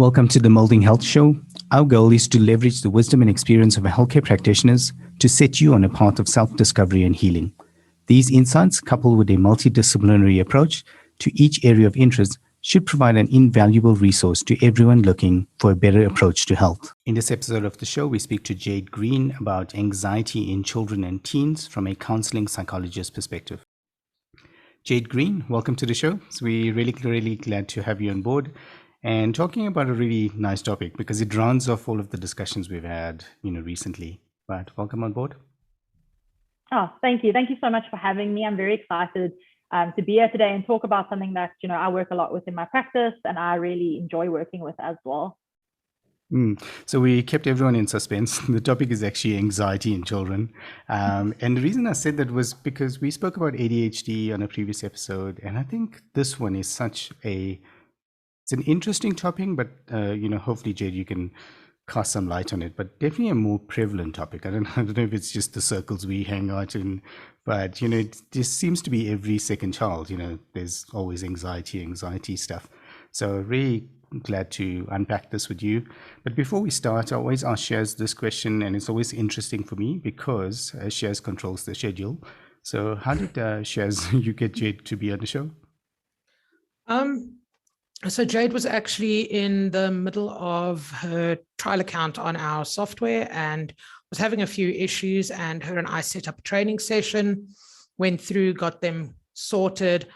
Welcome to the Moulding Health Show. Our goal is to leverage the wisdom and experience of healthcare practitioners to set you on a path of self-discovery and healing. These insights, coupled with a multidisciplinary approach to each area of interest, should provide an invaluable resource to everyone looking for a better approach to health. In this episode of the show, we speak to Jayde Green about anxiety in children and teens from a counselling psychologist perspective. Jayde Green, welcome to the show. So we're really glad to have you on board and talking about a really nice topic because it rounds off all of the discussions we've had, recently. But welcome on board. Oh, thank you. Thank you so much for having me. I'm very excited to be here today and talk about something that, I work a lot with in my practice and I really enjoy working with as well. So we kept everyone in suspense. The topic is actually anxiety in children. And the reason I said that was because we spoke about ADHD on a previous episode. And I think this one is it's an interesting topic, but, hopefully, Jayde, you can cast some light on it, but definitely a more prevalent topic. I don't know if it's just the circles we hang out in, but, it just seems to be every second child, there's always anxiety stuff. So really glad to unpack this with you. But before we start, I always ask Shaz this question, and it's always interesting for me because Shaz controls the schedule. So how did Shaz, you get Jayde to be on the show? So Jayde was actually in the middle of her trial account on our software and was having a few issues, and her and I set up a training session, went through, got them sorted.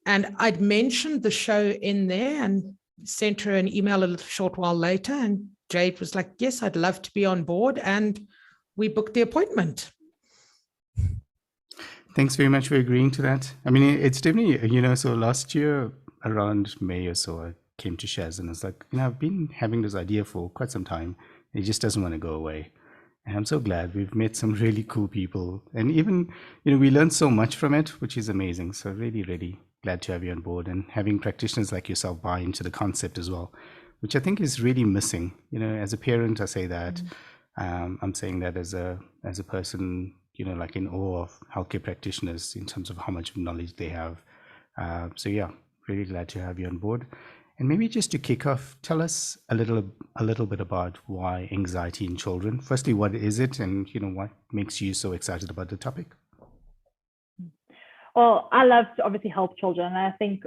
And I'd mentioned the show in there and sent her an email a short while later. And Jayde was like, yes, I'd love to be on board. And we booked the appointment. Thanks very much for agreeing to that. I mean, it's definitely, so last year, around May or so, I came to Shaz and I was like, I've been having this idea for quite some time. It just doesn't want to go away. And I'm so glad we've met some really cool people. And even, we learned so much from it, which is amazing. So really glad to have you on board and having practitioners like yourself buy into the concept as well, which I think is really missing. As a parent, I say that. I'm saying that as a person, like in awe of healthcare practitioners in terms of how much knowledge they have. So yeah. Really glad to have you on board. And maybe just to kick off, tell us a little bit about why anxiety in children. Firstly, what is it, and what makes you so excited about the topic? Well, I love to obviously help children. And I think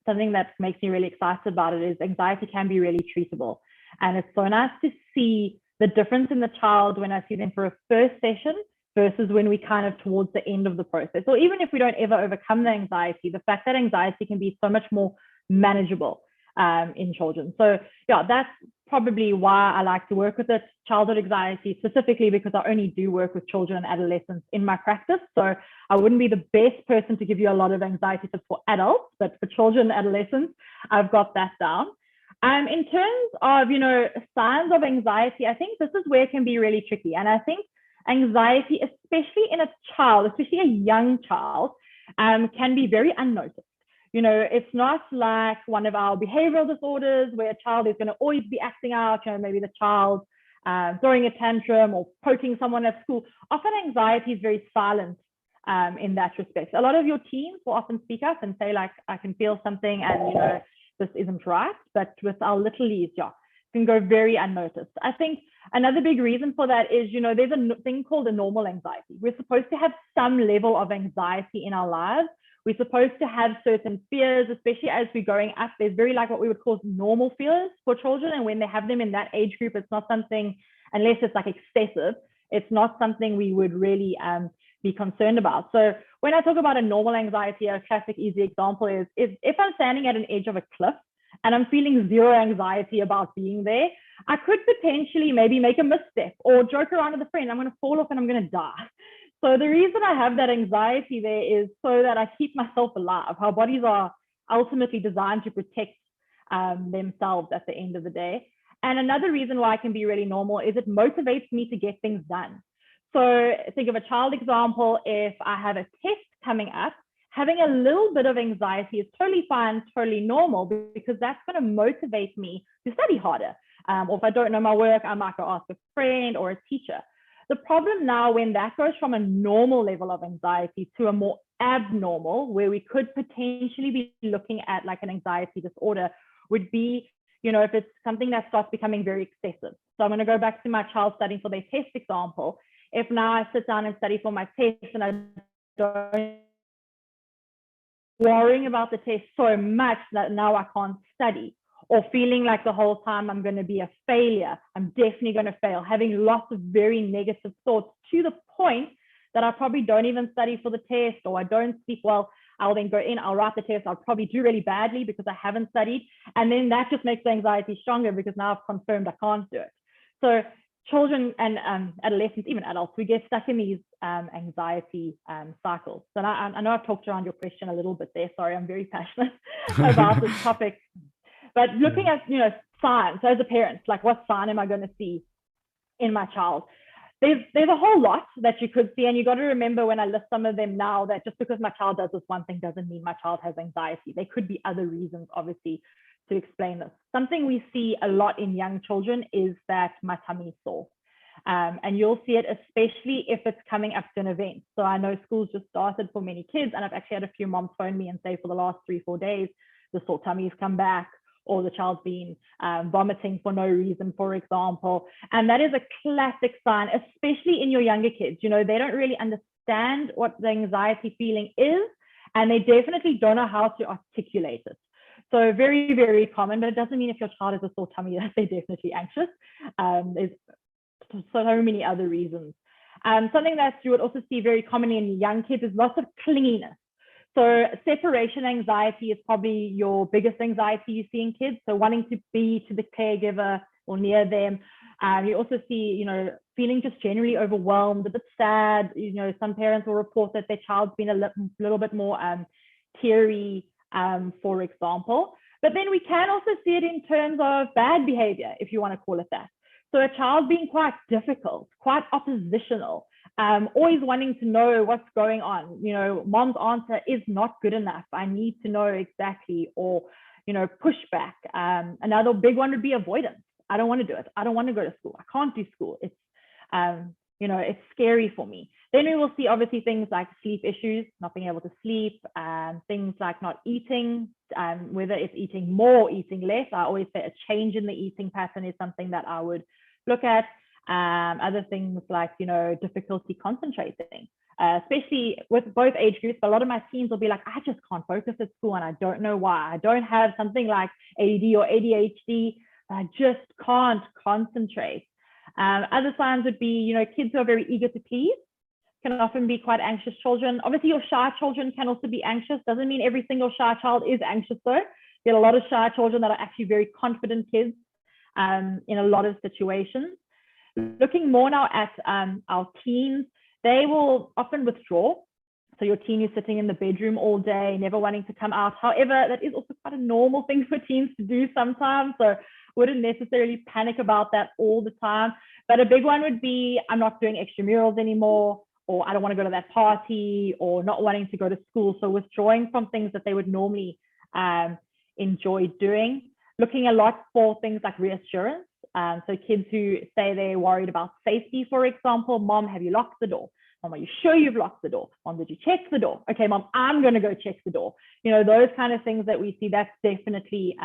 something that makes me really excited about it is anxiety can be really treatable. And it's so nice to see the difference in the child when I see them for a first session versus when we kind of towards the end of the process, or even if we don't ever overcome the anxiety, the fact that anxiety can be so much more manageable in children. So yeah, that's probably why I like to work with it, childhood anxiety specifically, because I only do work with children and adolescents in my practice. So I wouldn't be the best person to give you a lot of anxiety tips for adults, but for children and adolescents, I've got that down. In terms of, signs of anxiety, I think this is where it can be really tricky. And I think anxiety, especially in a child, especially a young child, can be very unnoticed. It's not like one of our behavioral disorders where a child is going to always be acting out, maybe the child throwing a tantrum or poking someone at school. Often anxiety is very silent in that respect. A lot of your teens will often speak up and say, like, I can feel something and, this isn't right. But with our littlies, it can go very unnoticed. I think another big reason for that is, there's a thing called a normal anxiety. We're supposed to have some level of anxiety in our lives. We're supposed to have certain fears, especially as we're growing up. There's very like what we would call normal fears for children. And when they have them in that age group, it's not something, unless it's like excessive, it's not something we would really be concerned about. So when I talk about a normal anxiety, a classic easy example is if I'm standing at an edge of a cliff, and I'm feeling zero anxiety about being there, I could potentially maybe make a misstep or joke around with a friend. I'm going to fall off and I'm going to die. So the reason I have that anxiety there is so that I keep myself alive. Our bodies are ultimately designed to protect themselves at the end of the day. And another reason why it can be really normal is it motivates me to get things done. So think of a child example. If I have a test coming up, having a little bit of anxiety is totally fine, totally normal, because that's going to motivate me to study harder. Or if I don't know my work, I might go ask a friend or a teacher. The problem now, when that goes from a normal level of anxiety to a more abnormal, where we could potentially be looking at like an anxiety disorder, would be if it's something that starts becoming very excessive. So I'm going to go back to my child studying for their test example. If now I sit down and study for my test and I don't worrying about the test so much that now I can't study, or feeling like the whole time I'm going to be a failure, I'm definitely going to fail, having lots of very negative thoughts to the point that I probably don't even study for the test, or I don't sleep well, I'll then go in, I'll write the test, I'll probably do really badly because I haven't studied. And then that just makes the anxiety stronger because now I've confirmed I can't do it. So children and adolescents, even adults, we get stuck in these anxiety cycles. So I know I've talked around your question a little bit there. Sorry, I'm very passionate about this topic. But looking at, signs, so as a parent, like what sign am I going to see in my child? There's a whole lot that you could see, and you got to remember when I list some of them now that just because my child does this one thing doesn't mean my child has anxiety. There could be other reasons, obviously, to explain this. Something we see a lot in young children is that my tummy is sore. And you'll see it especially if it's coming up to an event. So I know school's just started for many kids, and I've actually had a few moms phone me and say for the last 3-4 days, the sore tummy's come back, or the child's been vomiting for no reason, for example. And that is a classic sign, especially in your younger kids. They don't really understand what the anxiety feeling is, and they definitely don't know how to articulate it. So very, very common, but it doesn't mean if your child has a sore tummy that they're definitely anxious. There's so many other reasons. Something that you would also see very commonly in young kids is lots of clinginess. So separation anxiety is probably your biggest anxiety you see in kids. So wanting to be to the caregiver or near them. You also see, feeling just generally overwhelmed, a bit sad. Some parents will report that their child's been a little bit more teary, for example. But then we can also see it in terms of bad behavior, if you want to call it that. So a child being quite difficult, quite oppositional, always wanting to know what's going on. Mom's answer is not good enough. I need to know exactly, or, pushback. Another big one would be avoidance. I don't want to do it. I don't want to go to school. I can't do school. It's, it's scary for me. Then we will see obviously things like sleep issues, not being able to sleep, things like not eating, whether it's eating more or eating less. I always say a change in the eating pattern is something that I would look at. Other things like, difficulty concentrating, especially with both age groups. But a lot of my teens will be like, I just can't focus at school and I don't know why. I don't have something like ADD or ADHD. I just can't concentrate. Other signs would be, kids who are very eager to please can often be quite anxious children. Obviously, your shy children can also be anxious. Doesn't mean every single shy child is anxious though. You get a lot of shy children that are actually very confident kids in a lot of situations. Looking more now at our teens, they will often withdraw. So your teen is sitting in the bedroom all day, never wanting to come out. However, that is also quite a normal thing for teens to do sometimes. So wouldn't necessarily panic about that all the time. But a big one would be, I'm not doing extramurals anymore, or I don't want to go to that party, or not wanting to go to school. So withdrawing from things that they would normally enjoy doing. Looking a lot for things like reassurance. So kids who say they're worried about safety, for example, Mom, have you locked the door? Mom, are you sure you've locked the door? Mom, did you check the door? Okay, Mom, I'm going to go check the door. Those kind of things that we see, that's definitely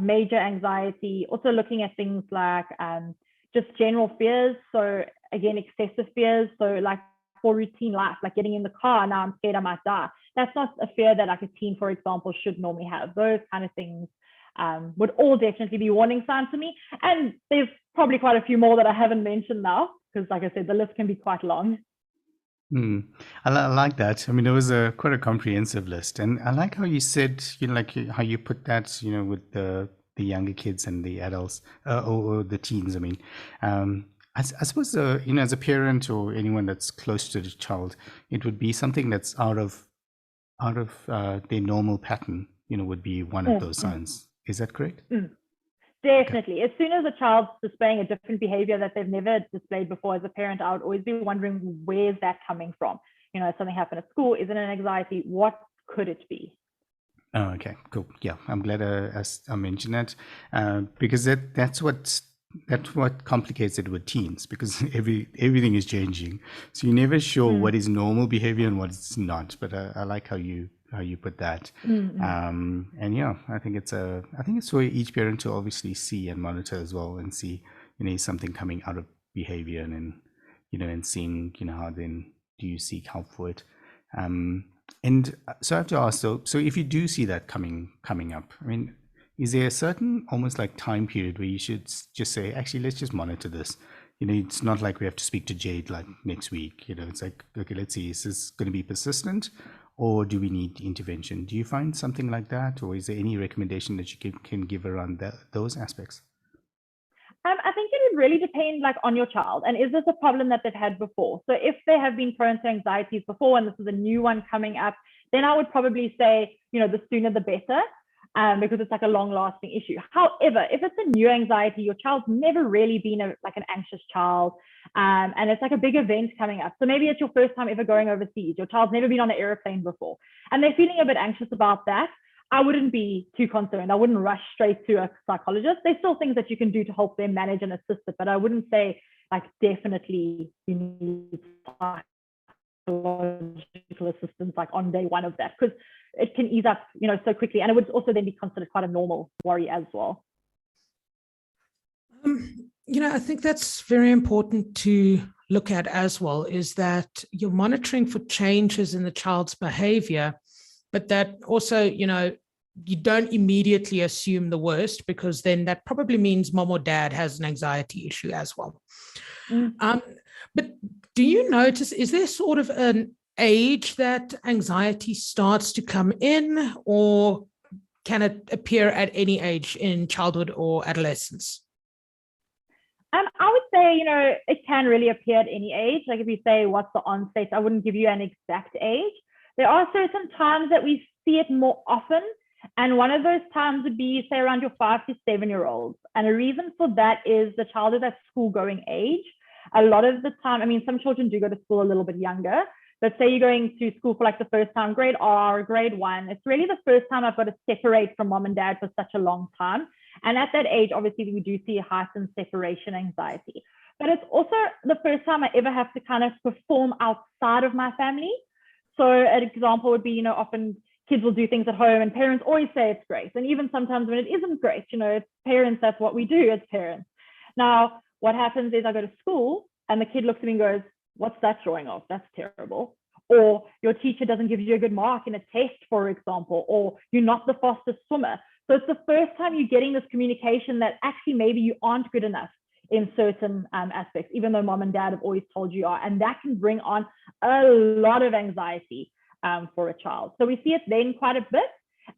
major anxiety. Also looking at things like just general fears. So again, excessive fears. So like for routine life, like getting in the car, now I'm scared I might die. That's not a fear that like a teen, for example, should normally have. Those kind of things would all definitely be warning signs to me. And there's probably quite a few more that I haven't mentioned now, because like I said, the list can be quite long. I like that. I mean, it was quite a comprehensive list. And I like how you said, like how you put that, with the younger kids and the adults, or the teens, I mean. I suppose, as a parent or anyone that's close to the child, it would be something that's out of their normal pattern, would be one of those signs. Is that correct? Definitely. Okay. As soon as a child's displaying a different behavior that they've never displayed before, as a parent, I would always be wondering, where's that coming from? Something happened at school. Is it an anxiety? What could it be? Oh, okay, cool. Yeah, I'm glad I mentioned that, because that's what complicates it with teens, because everything is changing. So you're never sure what is normal behavior and what is not. But I like how you you put that. Mm-hmm. And yeah, I think it's for each parent to obviously see and monitor as well, and see, is something coming out of behavior, and then, and seeing, how then do you seek help for it. And so I have to ask, so if you do see that coming up, I mean, is there a certain almost like time period where you should just say, actually, let's just monitor this? It's not like we have to speak to Jayde like next week. It's like, okay, let's see, is this going to be persistent, or do we need intervention? Do you find something like that, or is there any recommendation that you can give around those aspects? I think it would really depend on your child, and is this a problem that they've had before? So if they have been prone to anxieties before and this is a new one coming up, then I would probably say, the sooner the better, because it's like a long-lasting issue. However, if it's a new anxiety, your child's never really been an anxious child, and it's like a big event coming up. So maybe it's your first time ever going overseas. Your child's never been on an airplane before, and they're feeling a bit anxious about that. I wouldn't be too concerned. I wouldn't rush straight to a psychologist. There's still things that you can do to help them manage and assist it, but I wouldn't say definitely you need psychological assistance on day one of that, because it can ease up, so quickly, and it would also then be considered quite a normal worry as well. I think that's very important to look at as well, is that you're monitoring for changes in the child's behavior, but that also, you don't immediately assume the worst, because then that probably means mom or dad has an anxiety issue as well. But do you notice, is there sort of an age that anxiety starts to come in, or can it appear at any age in childhood or adolescence? I would say, it can really appear at any age. Like if you say, what's the onset, I wouldn't give you an exact age. There are certain times that we see it more often. And one of those times would be, say, around your 5 to 7 year olds. And the reason for that is the child is at school going age. A lot of the time, some children do go to school a little bit younger, but say you're going to school for the first time, grade R or grade 1, it's really the first time I've got to separate from mom and dad for such a long time. And at that age, obviously, we do see a heightened separation anxiety. But it's also the first time I ever have to kind of perform outside of my family. So an example would be, often kids will do things at home and parents always say it's great. And even sometimes when it isn't great, it's parents, that's what we do as parents. Now, what happens is I go to school and the kid looks at me and goes, what's that drawing of? That's terrible. Or your teacher doesn't give you a good mark in a test, for example, or you're not the fastest swimmer. So it's the first time you're getting this communication that actually maybe you aren't good enough in certain aspects, even though mom and dad have always told you are. And that can bring on a lot of anxiety for a child. So we see it then quite a bit.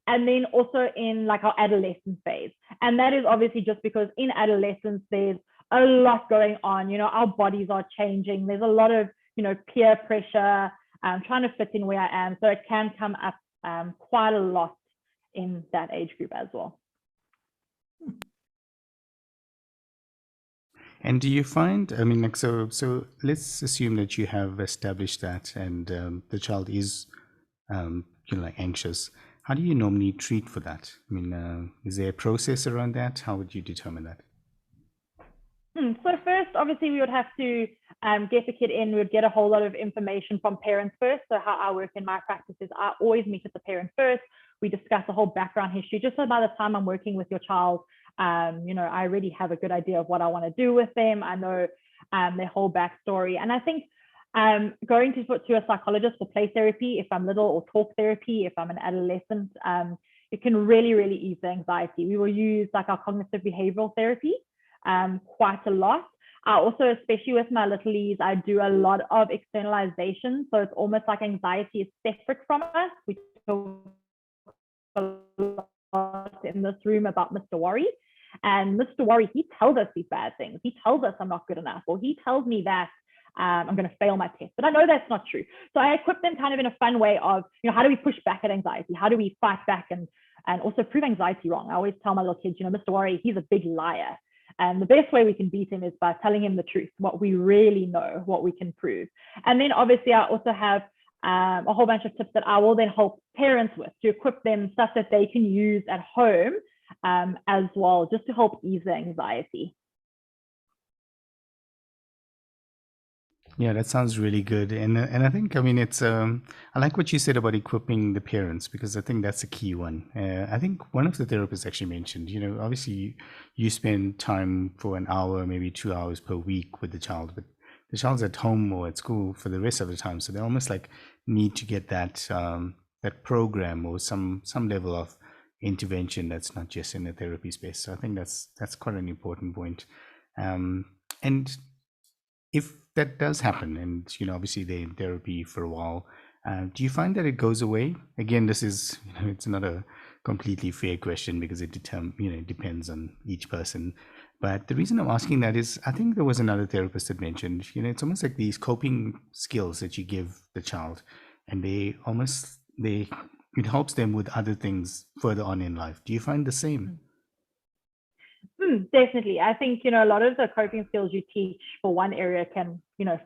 And then also in our adolescent phase. And that is obviously just because in adolescence, there's a lot going on. Our bodies are changing. There's a lot of, peer pressure, trying to fit in where I am. So it can come up quite a lot in that age group as well. And do you find, so let's assume that you have established that, and the child is, anxious. How do you normally treat for that? Is there a process around that? How would you determine that? So first, obviously, we would have to get the kid in. We would get a whole lot of information from parents first. So how I work in my practice is I always meet with the parent first. We discuss the whole background history, just so by the time I'm working with your child, I already have a good idea of what I want to do with them. I know their whole backstory. And I think going to a psychologist for play therapy, if I'm little, or talk therapy, if I'm an adolescent, it can really, really ease the anxiety. We will use our cognitive behavioral therapy quite a lot. I also, especially with my littlies, I do a lot of externalization. So it's almost like anxiety is separate from us. We talk a lot in this room about Mr. Worry. And Mr. Worry, he tells us these bad things. He tells us I'm not good enough, or he tells me that I'm going to fail my test. But I know that's not true. So I equip them kind of in a fun way of, how do we push back at anxiety? How do we fight back and also prove anxiety wrong? I always tell my little kids, Mr. Worry, he's a big liar. And the best way we can beat him is by telling him the truth, what we really know, what we can prove. And then obviously I also have a whole bunch of tips that I will then help parents with to equip them stuff that they can use at home as well, just to help ease the anxiety. Yeah, that sounds really good. And I think, I mean, it's I like what you said about equipping the parents, because I think that's a key one. I think one of the therapists actually mentioned, obviously you spend time for an hour, maybe 2 hours per week with the child, but the child's at home or at school for the rest of the time. So they almost like need to get that program or some level of intervention that's not just in the therapy space. So I think that's quite an important point. And if that does happen, and obviously they're in therapy for a while, do you find that it goes away? Again, this is it's not a completely fair question, because it depends on each person. But the reason I'm asking that is, I think there was another therapist that mentioned, it's almost like these coping skills that you give the child, and it helps them with other things further on in life. Do you find the same? Definitely. I think, a lot of the coping skills you teach for one area can,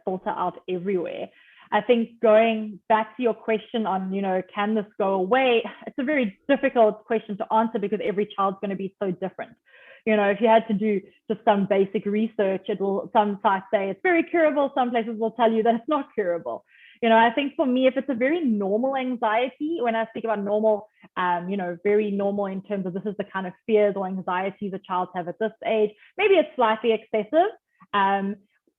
filter out everywhere. I think going back to your question on, can this go away? It's a very difficult question to answer, because every child's going to be so different. If you had to do just some basic research, some sites say it's very curable. Some places will tell you that it's not curable. I think for me, if it's a very normal anxiety, when I speak about normal, very normal in terms of this is the kind of fears or anxieties a child have at this age, maybe it's slightly excessive.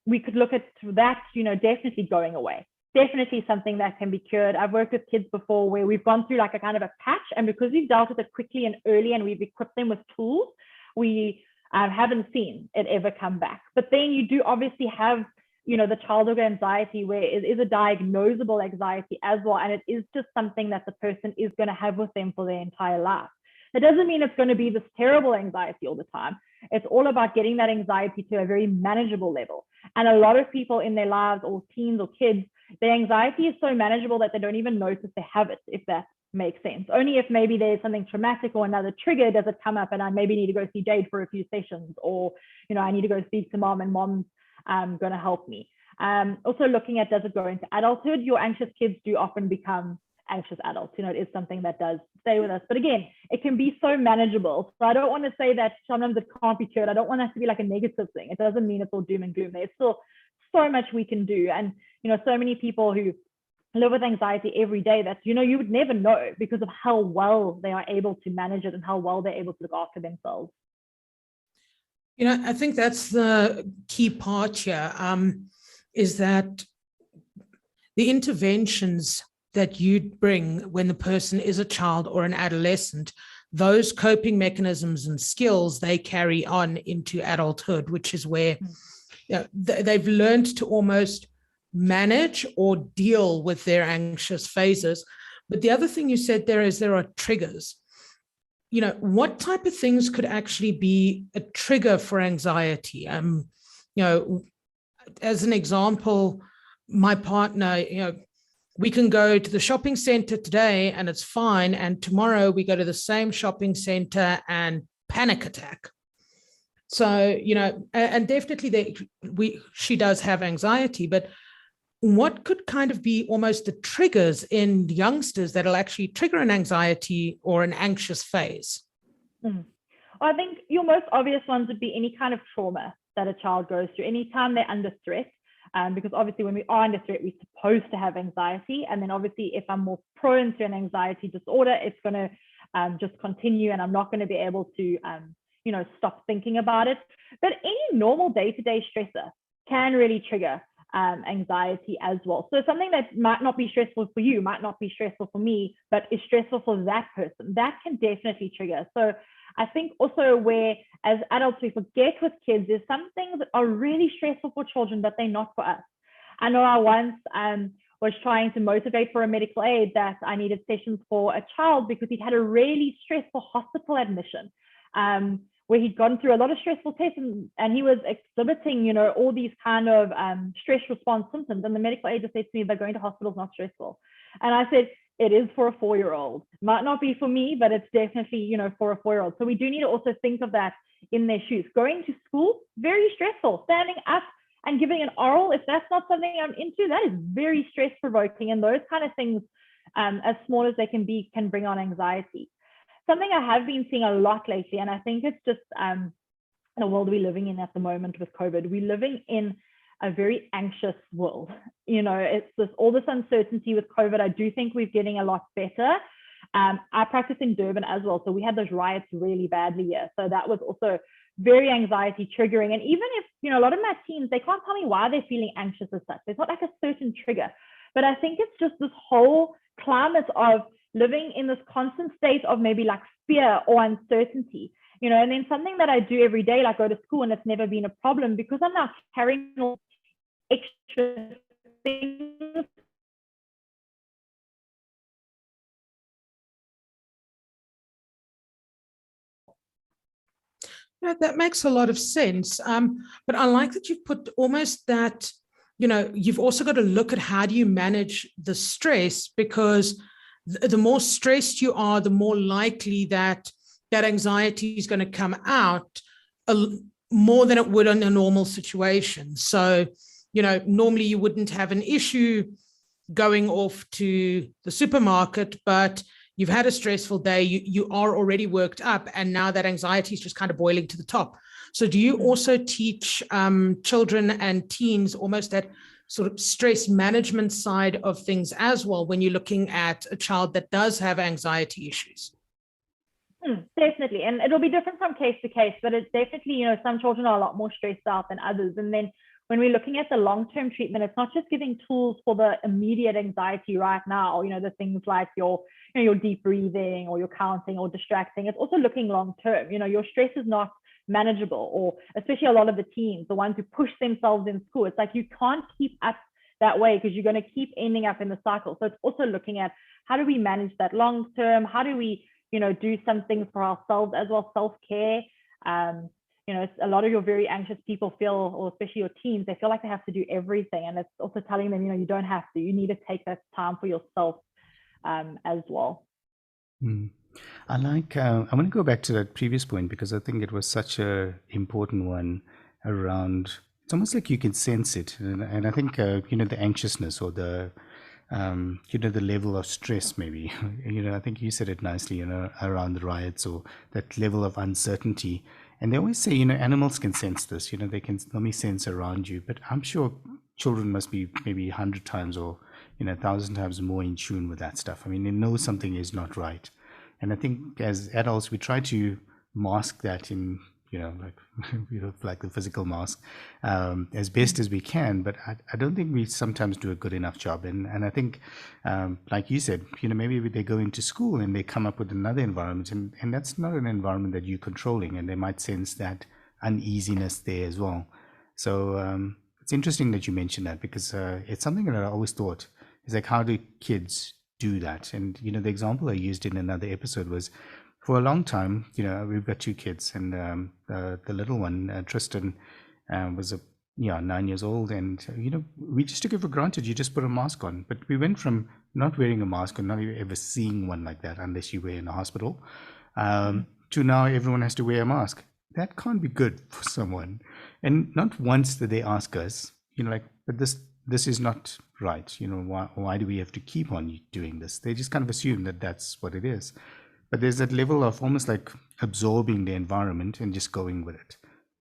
We could look at that, definitely going away. Definitely something that can be cured. I've worked with kids before where we've gone through like a kind of a patch, and because we've dealt with it quickly and early and we've equipped them with tools, we haven't seen it ever come back. But then you do obviously have the childhood anxiety, where it is a diagnosable anxiety as well. And it is just something that the person is going to have with them for their entire life. That doesn't mean it's going to be this terrible anxiety all the time. It's all about getting that anxiety to a very manageable level. And a lot of people in their lives, or teens or kids, their anxiety is so manageable that they don't even notice they have it, if that makes sense. Only if maybe there's something traumatic or another trigger does it come up, and I maybe need to go see Jayde for a few sessions, or I need to go speak to mom, and mom's going to help me. Also looking at, does it go into adulthood? Your anxious kids do often become anxious adults. It is something that does stay with us. But again, it can be so manageable. So I don't want to say that sometimes it can't be cured. I don't want that to be like a negative thing. It doesn't mean it's all doom and gloom. There's still so much we can do. And, so many people who live with anxiety every day that, you would never know, because of how well they are able to manage it and how well they're able to look after themselves. I think that's the key part here, is that the interventions that you bring when the person is a child or an adolescent, those coping mechanisms and skills they carry on into adulthood, which is where they've learned to almost manage or deal with their anxious phases. But the other thing you said there is there are triggers. What type of things could actually be a trigger for anxiety? As an example, my partner, we can go to the shopping center today and it's fine, and tomorrow we go to the same shopping center and panic attack. So, and definitely she does have anxiety, but what could kind of be almost the triggers in youngsters that'll actually trigger an anxiety or an anxious phase? I think your most obvious ones would be any kind of trauma that a child goes through, anytime they're under stress. Because obviously when we are under stress, we're supposed to have anxiety. And then obviously if I'm more prone to an anxiety disorder, it's going to just continue, and I'm not going to be able to, stop thinking about it. But any normal day-to-day stressor can really trigger anxiety as well. So something that might not be stressful for you, might not be stressful for me, but is stressful for that person, that can definitely trigger. So I think also where as adults we forget with kids, there's some things that are really stressful for children, but they're not for us. I know I once was trying to motivate for a medical aid that I needed sessions for a child because he'd had a really stressful hospital admission, where he'd gone through a lot of stressful tests, and he was exhibiting, all these kind of stress response symptoms. And the medical aid just said to me, "But going to hospital is not stressful." And I said, it is for a 4-year-old. Might not be for me, but it's definitely, for a 4-year-old. So we do need to also think of that in their shoes. Going to school, very stressful. Standing up and giving an oral, if that's not something I'm into, that is very stress provoking. And those kind of things, as small as they can be, can bring on anxiety. Something I have been seeing a lot lately, and I think it's just the world we're living in at the moment with COVID. We're living in a very anxious world. It's all this uncertainty with COVID. I do think we're getting a lot better. I practice in Durban as well, so we had those riots really badly here. So that was also very anxiety triggering. And even if, a lot of my teams, they can't tell me why they're feeling anxious as such. There's not like a certain trigger, but I think it's just this whole climate of living in this constant state of maybe like fear or uncertainty, and then something that I do every day, like go to school, and it's never been a problem because I'm now carrying all extra things. That makes a lot of sense. But I like that you've put almost that, you've also got to look at how do you manage the stress, because the more stressed you are, the more likely that anxiety is going to come out more than it would in a normal situation. So, normally you wouldn't have an issue going off to the supermarket, but you've had a stressful day, you are already worked up, and now that anxiety is just kind of boiling to the top. So do you also teach children and teens almost that sort of stress management side of things as well when you're looking at a child that does have anxiety issues? Definitely. And it'll be different from case to case, but it's definitely, some children are a lot more stressed out than others. And then when we're looking at the long-term treatment, it's not just giving tools for the immediate anxiety right now, the things like your deep breathing or your counting or distracting. It's also looking long-term. Your stress is not manageable, or especially a lot of the teens, the ones who push themselves in school. It's like you can't keep up that way because you're going to keep ending up in the cycle. So it's also looking at how do we manage that long-term? How do we, do some things for ourselves as well, self-care. It's a lot of your very anxious people feel, or especially your teens, they feel like they have to do everything. And it's also telling them, you don't have to. You need to take that time for yourself as well. I like, I want to go back to that previous point because I think it was such a important one around, it's almost like you can sense it. And I think, the anxiousness or the, the level of stress maybe, I think you said it nicely, around the riots or that level of uncertainty. And they always say, animals can sense this, they can normally sense around you, but I'm sure children must be maybe 100 times or, 1,000 times more in tune with that stuff. I mean, they know something is not right. And I think as adults, we try to mask that in, like the physical mask, as best as we can. But I don't think we sometimes do a good enough job. And I think, like you said, maybe they go into school and they come up with another environment, and that's not an environment that you're controlling, and they might sense that uneasiness there as well. So it's interesting that you mentioned that, because it's something that I always thought is like, how do kids do that? And the example I used in another episode was, for a long time, we've got two kids, and the little one, Tristan, was 9 years old, and we just took it for granted. You just put a mask on, but we went from not wearing a mask and not even ever seeing one like that unless you were in a hospital, to now everyone has to wear a mask. That can't be good for someone. And not once did they ask us, but this is not right. Why do we have to keep on doing this? They just kind of assume that that's what it is. But there's that level of almost like absorbing the environment and just going with it.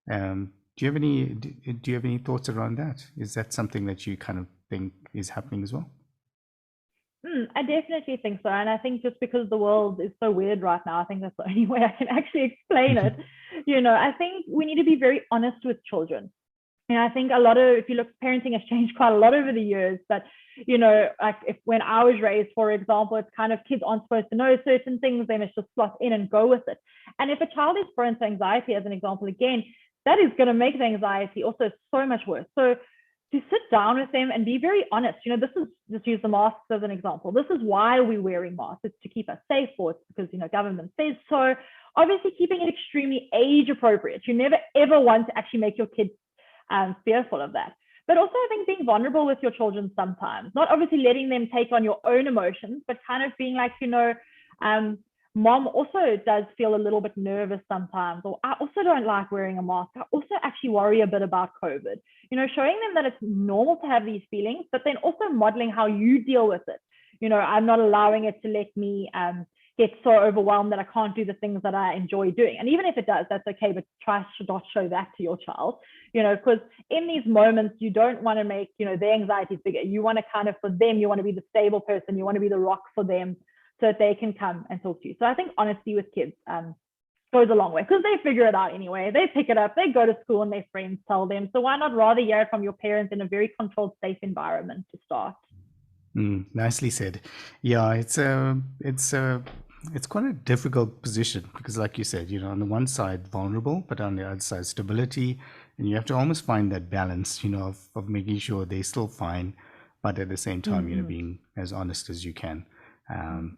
Do you have any thoughts around that? Is that something that you kind of think is happening as well? I definitely think so. And I think just because the world is so weird right now, I think that's the only way I can actually explain it. I think we need to be very honest with children. And I think if you look, parenting has changed quite a lot over the years, but like when I was raised, for example, it's kind of kids aren't supposed to know certain things. They must just slot in and go with it. And if a child is prone to anxiety, as an example, again, that is going to make the anxiety also so much worse. So to sit down with them and be very honest, this is, just use the masks as an example. This is why we're wearing masks. It's to keep us safe, or it's because, government says so. Obviously keeping it extremely age appropriate. You never ever want to actually make your kids fearful of that. But also, I think being vulnerable with your children sometimes, not obviously letting them take on your own emotions, but kind of being like, mom also does feel a little bit nervous sometimes, or I also don't like wearing a mask. I also actually worry a bit about COVID. Showing them that it's normal to have these feelings, but then also modeling how you deal with it. I'm not allowing it to let me get so overwhelmed that I can't do the things that I enjoy doing. And even if it does, that's okay, but try to not show that to your child, because in these moments, you don't want to make, their anxieties bigger. You want to kind of, for them, you want to be the stable person. You want to be the rock for them so that they can come and talk to you. So I think honesty with kids goes a long way, because they figure it out anyway. They pick it up, they go to school and their friends tell them. So why not rather hear it from your parents in a very controlled, safe environment to start? Nicely said. Yeah, it's quite a difficult position because, like you said, on the one side vulnerable, but on the other side stability, and you have to almost find that balance, of making sure they're still fine, but at the same time, being as honest as you can.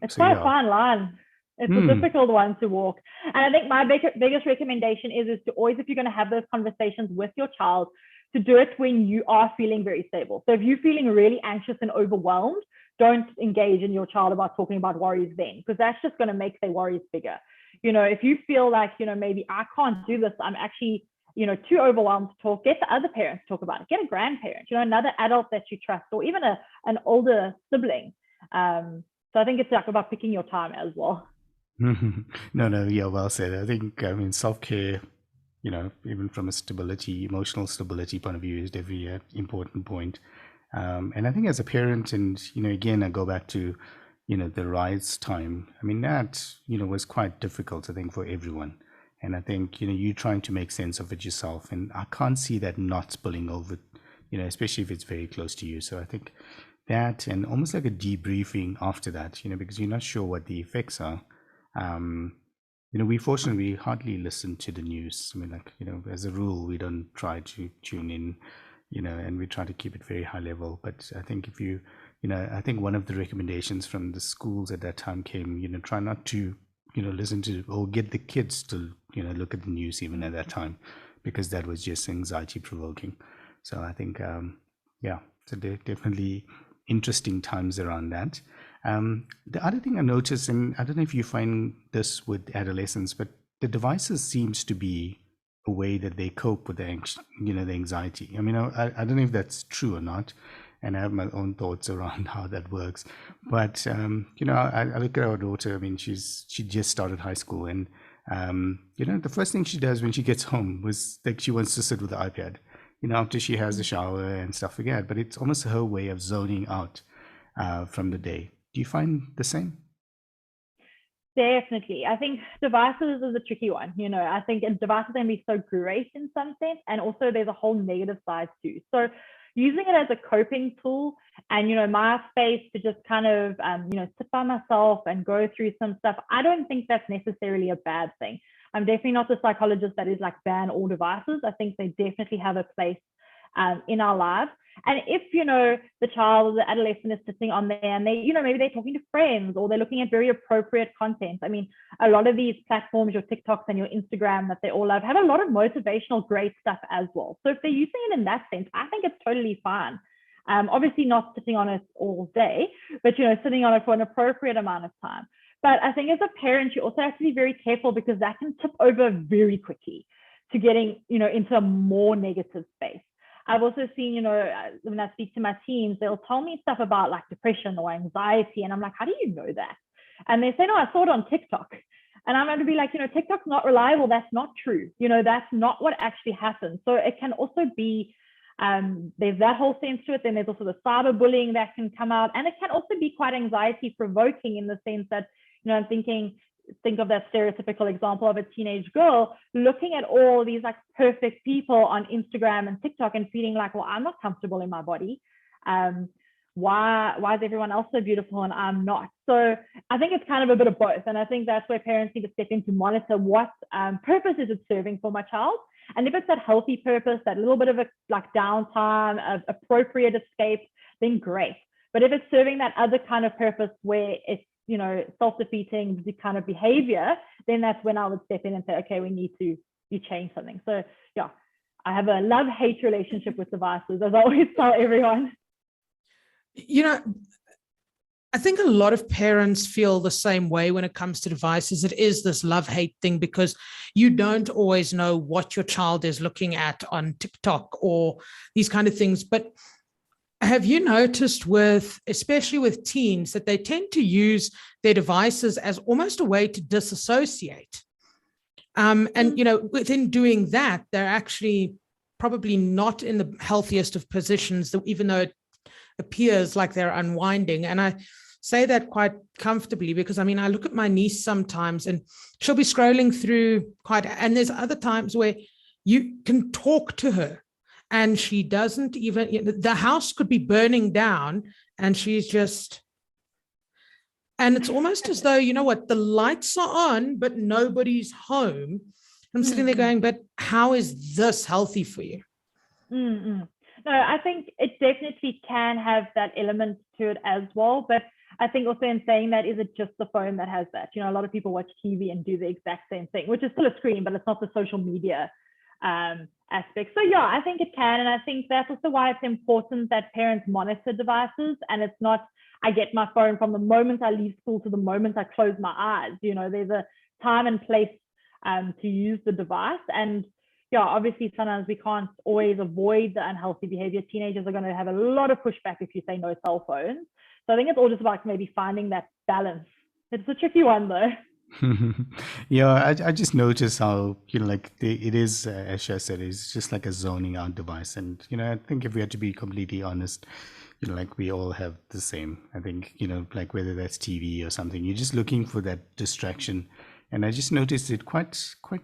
It's quite a fine line. It's a difficult one to walk. And I think my biggest recommendation is to always, if you're going to have those conversations with your child, to do it when you are feeling very stable. So if you're feeling really anxious and overwhelmed, don't engage in your child about talking about worries then, because that's just going to make their worries bigger. If you feel like, maybe I can't do this, I'm actually, too overwhelmed to talk, get the other parents to talk about it. Get a grandparent, another adult that you trust, or even an older sibling. So I think it's like about picking your time as well. No, yeah, well said. I think, self-care, even from a emotional stability point of view, is definitely an important point. And I think as a parent, and, again, I go back to, the rise time. That, was quite difficult, I think, for everyone. And I think, you trying to make sense of it yourself. And I can't see that not spilling over, especially if it's very close to you. So I think that, and almost like a debriefing after that, because you're not sure what the effects are. We fortunately hardly listen to the news. As a rule, we don't try to tune in, and we try to keep it very high level. But I think if you, I think one of the recommendations from the schools at that time came, try not to, listen to or get the kids to, look at the news even at that time, because that was just anxiety provoking. So I think, so definitely interesting times around that. The other thing I noticed, and I don't know if you find this with adolescents, but the devices seems to be a way that they cope with the anxiety. I don't know if that's true or not, and I have my own thoughts around how that works. But I look at our daughter. She just started high school, and the first thing she does when she gets home was like she wants to sit with the iPad. After she has a shower and stuff like that. But it's almost her way of zoning out from the day. Do you find the same? Definitely. I think devices is a tricky one. I think devices can be so great in some sense, and also there's a whole negative side too. So using it as a coping tool, and my space to just kind of sit by myself and go through some stuff, I don't think that's necessarily a bad thing. I'm definitely not the psychologist that is like ban all devices. I think they definitely have a place in our lives. And if, the child or the adolescent is sitting on there and they, maybe they're talking to friends or they're looking at very appropriate content. A lot of these platforms, your TikToks and your Instagram that they all love, have a lot of motivational, great stuff as well. So if they're using it in that sense, I think it's totally fine. Obviously not sitting on it all day, but, sitting on it for an appropriate amount of time. But I think as a parent, you also have to be very careful, because that can tip over very quickly to getting, into a more negative space. I've also seen, when I speak to my teens, they'll tell me stuff about like depression or anxiety. And I'm like, how do you know that? And they say, no, I saw it on TikTok. And I'm going to be like, TikTok's not reliable. That's not true. That's not what actually happens. So it can also be, there's that whole sense to it. Then there's also the cyberbullying that can come out. And it can also be quite anxiety provoking in the sense that, I'm think of that stereotypical example of a teenage girl looking at all these like perfect people on Instagram and TikTok and feeling like, well, I'm not comfortable in my body. Why is everyone else so beautiful and I'm not? So I think it's kind of a bit of both. And I think that's where parents need to step in to monitor what purpose is it serving for my child. And if it's that healthy purpose, that little bit of a like downtime, of appropriate escape, then great. But if it's serving that other kind of purpose where it's, self-defeating kind of behavior, then that's when I would step in and say, okay, we need to change something. So yeah, I have a love-hate relationship with devices, as I always tell everyone. I think a lot of parents feel the same way when it comes to devices. It is this love-hate thing, because you don't always know what your child is looking at on TikTok or these kind of things. But Have you noticed especially with teens, that they tend to use their devices as almost a way to disassociate? And, within doing that, they're actually probably not in the healthiest of positions, even though it appears like they're unwinding. And I say that quite comfortably because, I look at my niece sometimes and she'll be scrolling through and there's other times where you can talk to her and she doesn't even, the house could be burning down and she's just, and it's almost as though, the lights are on, but nobody's home. I'm sitting there going, but how is this healthy for you? No, I think it definitely can have that element to it as well. But I think also in saying that, is it just the phone that has that? A lot of people watch TV and do the exact same thing, which is still a screen, but it's not the social media aspect. So yeah, I think it can. And I think that's also why it's important that parents monitor devices. And it's not, I get my phone from the moment I leave school to the moment I close my eyes. There's a time and place to use the device. And yeah, obviously sometimes we can't always avoid the unhealthy behavior. Teenagers are going to have a lot of pushback if you say no cell phones. So I think it's all just about maybe finding that balance. It's a tricky one though. Yeah, I just noticed how, it is, as Shah said, it's just like a zoning out device. And, I think if we had to be completely honest, we all have the same. I think, whether that's TV or something, you're just looking for that distraction. And I just noticed it quite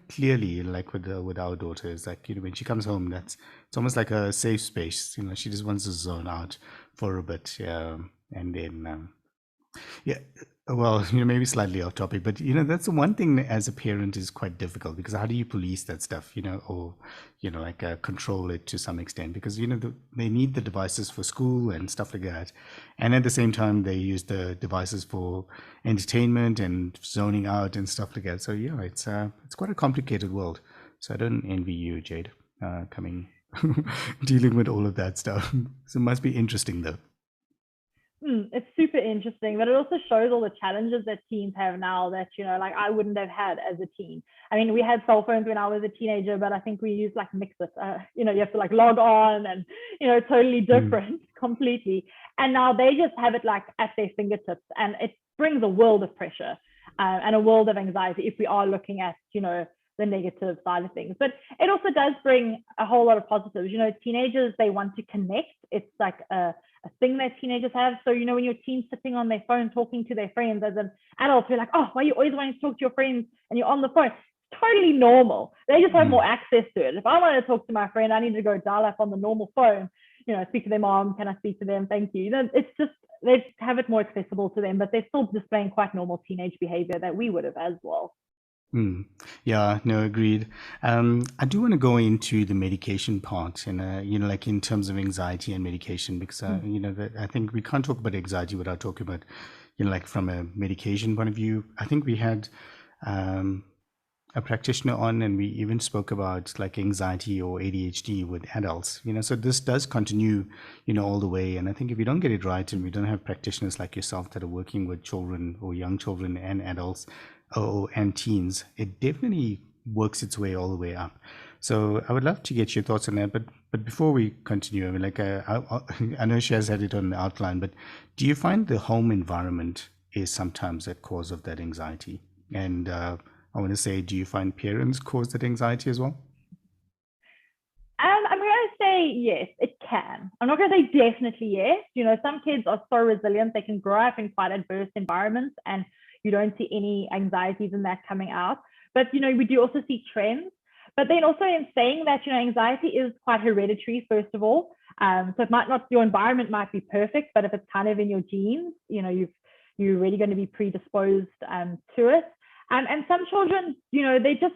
clearly, with our daughter. It's like, when she comes home, it's almost like a safe space. She just wants to zone out for a bit. And then, well, maybe slightly off topic, but that's the one thing that as a parent is quite difficult, because how do you police that stuff, or control it to some extent, because they need the devices for school and stuff like that, and at the same time they use the devices for entertainment and zoning out and stuff like that. So yeah, it's quite a complicated world. So I don't envy you, Jayde, dealing with all of that stuff. So it must be interesting though. It's super interesting, but it also shows all the challenges that teens have now that, I wouldn't have had as a teen. We had cell phones when I was a teenager, but I think we used Mixit. You have to log on and, totally different completely. And now they just have it at their fingertips, and it brings a world of pressure and a world of anxiety if we are looking at, the negative side of things. But it also does bring a whole lot of positives. Teenagers, they want to connect. It's like a thing that teenagers have. So, when your teen's sitting on their phone talking to their friends, as an adult, you're like, oh, why are you always wanting to talk to your friends and you're on the phone? It's totally normal. They just have more access to it. If I want to talk to my friend, I need to go dial up on the normal phone, speak to their mom. Can I speak to them? Thank you. It's just, they have it more accessible to them, but they're still displaying quite normal teenage behavior that we would have as well. Yeah, no, agreed. I do want to go into the medication part, and in terms of anxiety and medication, because I think we can't talk about anxiety without talking about, from a medication point of view. I think we had a practitioner on, and we even spoke about anxiety or ADHD with adults. So this does continue, all the way. And I think if we don't get it right, and we don't have practitioners like yourself that are working with children or young children and adults, and teens, it definitely works its way all the way up. So I would love to get your thoughts on that. But before we continue, I know she has had it on the outline, but do you find the home environment is sometimes a cause of that anxiety? And I want to say, do you find parents cause that anxiety as well? I'm going to say yes, it can. I'm not going to say definitely yes. Some kids are so resilient, they can grow up in quite adverse environments, and you don't see any anxieties in that coming out. But, we do also see trends. But then also in saying that, anxiety is quite hereditary, first of all. So it might not, your environment might be perfect, but if it's kind of in your genes, you're really going to be predisposed to it. And some children, they just,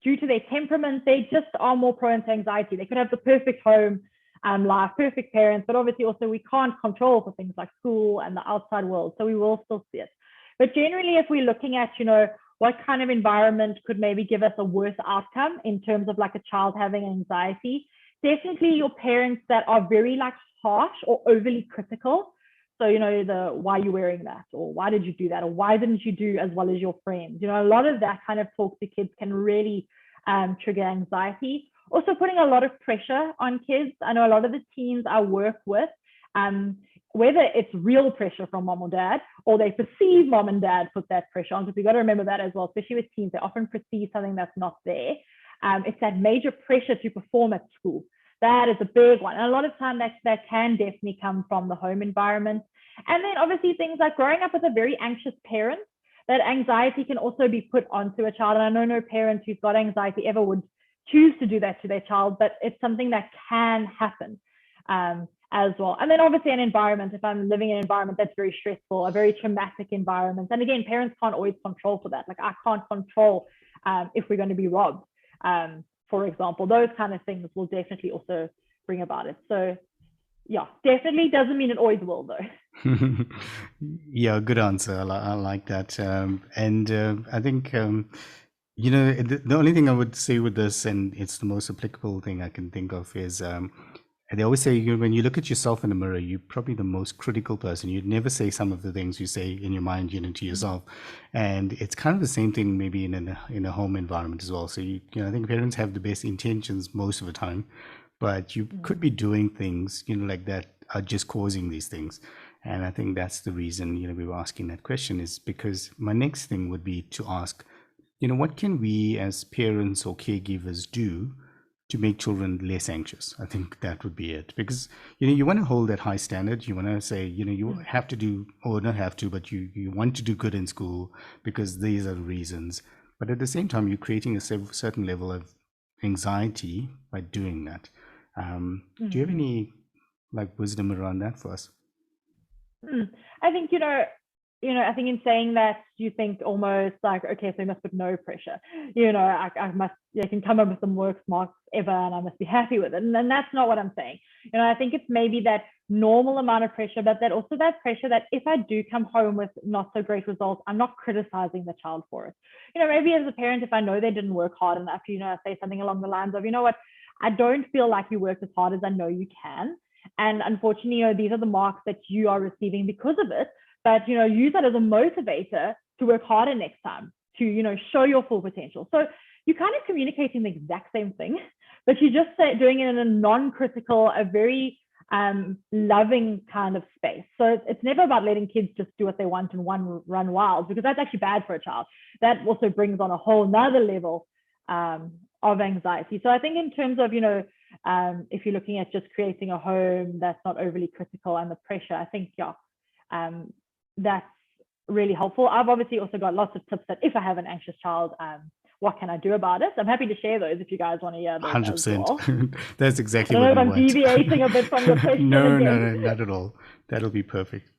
due to their temperament, they just are more prone to anxiety. They could have the perfect home life, perfect parents, but obviously also we can't control for things like school and the outside world. So we will still see it. But generally, if we're looking at, what kind of environment could maybe give us a worse outcome in terms of a child having anxiety, definitely your parents that are very harsh or overly critical. So, why are you wearing that? Or why did you do that? Or why didn't you do as well as your friends? A lot of that kind of talk to kids can really trigger anxiety. Also putting a lot of pressure on kids. I know a lot of the teens I work with, whether it's real pressure from mom or dad, or they perceive mom and dad put that pressure on, because we've got to remember that as well, especially with teens, they often perceive something that's not there. It's that major pressure to perform at school. That is a big one. And a lot of time that can definitely come from the home environment. And then obviously things like growing up with a very anxious parent, that anxiety can also be put onto a child. And I know no parent who's got anxiety ever would choose to do that to their child, but it's something that can happen as well. And then obviously an environment, if I'm living in an environment that's very stressful, a very traumatic environment. And again, parents can't always control for that. Like I can't control if we're going to be robbed, for example. Those kind of things will definitely also bring about it. So yeah, definitely doesn't mean it always will though. Yeah, good answer. I like that. I think, the only thing I would say with this, and it's the most applicable thing I can think of, is they always say, when you look at yourself in the mirror, you're probably the most critical person. You'd never say some of the things you say in your mind, to yourself. And it's kind of the same thing maybe in a home environment as well. So, I think parents have the best intentions most of the time, but you could be doing things, like that are just causing these things. And I think that's the reason, we were asking that question, is because my next thing would be to ask, what can we as parents or caregivers do to make children less anxious? I think that would be it, because you want to hold that high standard. You want to say, you have to do, or not have to, but you want to do good in school because these are the reasons. But at the same time, you're creating a certain level of anxiety by doing that. Do you have any wisdom around that for us? I think I think in saying that, you think almost like, okay, so I must put no pressure. I can come up with the worst marks ever and I must be happy with it. And that's not what I'm saying. I think it's maybe that normal amount of pressure, but that also that pressure that if I do come home with not so great results, I'm not criticizing the child for it. Maybe as a parent, if I know they didn't work hard enough, I say something along the lines of, what, I don't feel like you worked as hard as I know you can. And unfortunately, these are the marks that you are receiving because of it. But, use that as a motivator to work harder next time, to, show your full potential. So you're kind of communicating the exact same thing, but you're just doing it in a non-critical, a very loving kind of space. So it's never about letting kids just do what they want and run wild, because that's actually bad for a child. That also brings on a whole nother level of anxiety. So I think in terms of, if you're looking at just creating a home that's not overly critical and the pressure, I think, that's really helpful. I've obviously also got lots of tips that if I have an anxious child, what can I do about it? I'm happy to share those if you guys want to hear those. 100%. Well. That's exactly what I we don't know want. if I'm deviating a bit from your question. No, not at all. That'll be perfect.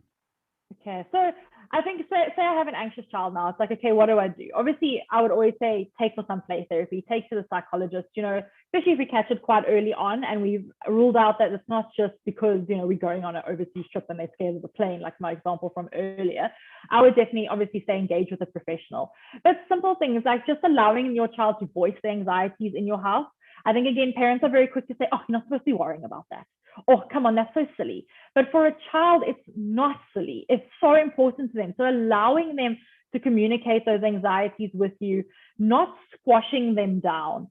Okay, so I think, say I have an anxious child now. It's like, okay, what do I do? Obviously, I would always say take for some play therapy, take to the psychologist, especially if we catch it quite early on and we've ruled out that it's not just because, we're going on an overseas trip and they're scared of the plane, like my example from earlier. I would definitely obviously say engage with a professional. But simple things like just allowing your child to voice the anxieties in your house. I think, again, parents are very quick to say, oh, you're not supposed to be worrying about that. Oh, come on, that's so silly. But for a child, it's not silly. It's so important to them. So allowing them to communicate those anxieties with you, not squashing them down.